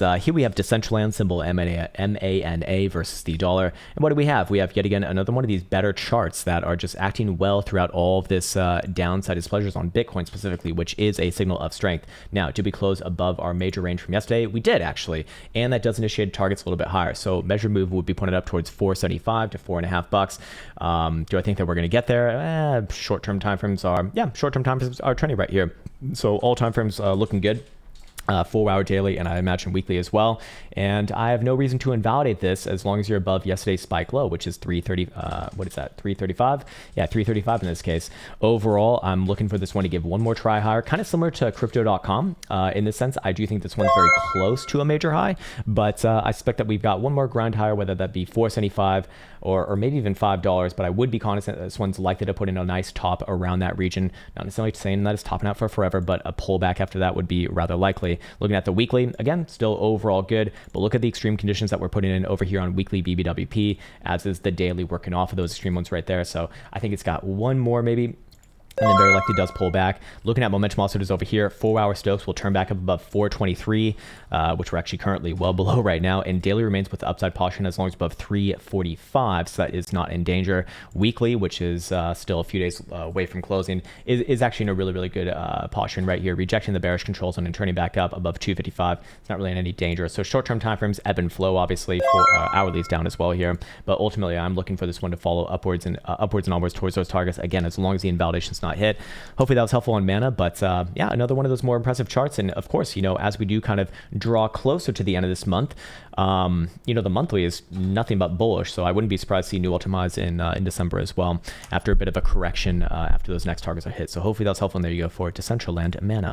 And here we have Decentraland, symbol MANA versus the dollar. And what do we have? We have yet again another one of these better charts that are just acting well throughout all of this downside displeasures on Bitcoin specifically, which is a signal of strength. Now, did we close above our major range from yesterday? We did actually, and that does initiate targets a little bit higher. So measured move would be pointed up towards 475 to $4.5. Do I think that we're going to get there? Short-term timeframes are trending right here. So all timeframes looking good. 4-hour daily, and I imagine weekly as well. And I have no reason to invalidate this as long as you're above yesterday's spike low, which is 330. What is that? 335? Yeah, 335 in this case. Overall, I'm looking for this one to give one more try higher, kind of similar to crypto.com. In this sense, I do think this one's very close to a major high, but I suspect that we've got one more grind higher, whether that be 475 or maybe even $5. But I would be cognizant that this one's likely to put in a nice top around that region. Not necessarily saying that it's topping out for forever, but a pullback after that would be rather likely. Looking at the weekly, again, still overall good, but look at the extreme conditions that we're putting in over here on weekly BBWP, as is the daily working off of those extreme ones right there. So I think it's got one more maybe, and then very likely does pull back. Looking at momentum oscillators over here, 4-hour Stokes will turn back up above 423, which we're actually currently well below right now, and daily remains with upside posturing as long as above 345, so that is not in danger. Weekly, which is still a few days away from closing, is actually in a really, really good posturing right here, rejecting the bearish control zone and turning back up above 255. It's not really in any danger. So short-term timeframes ebb and flow, obviously, for hourly is down as well here, but ultimately I'm looking for this one to follow upwards and onwards towards those targets, again, as long as the invalidation's not hit. Hopefully that was helpful on Mana, but yeah, another one of those more impressive charts. And of course, as we do kind of draw closer to the end of this month, the monthly is nothing but bullish, so I wouldn't be surprised to see new all-time highs in December as well, after a bit of a correction after those next targets are hit. So hopefully that's helpful, and there you go for Decentraland Mana.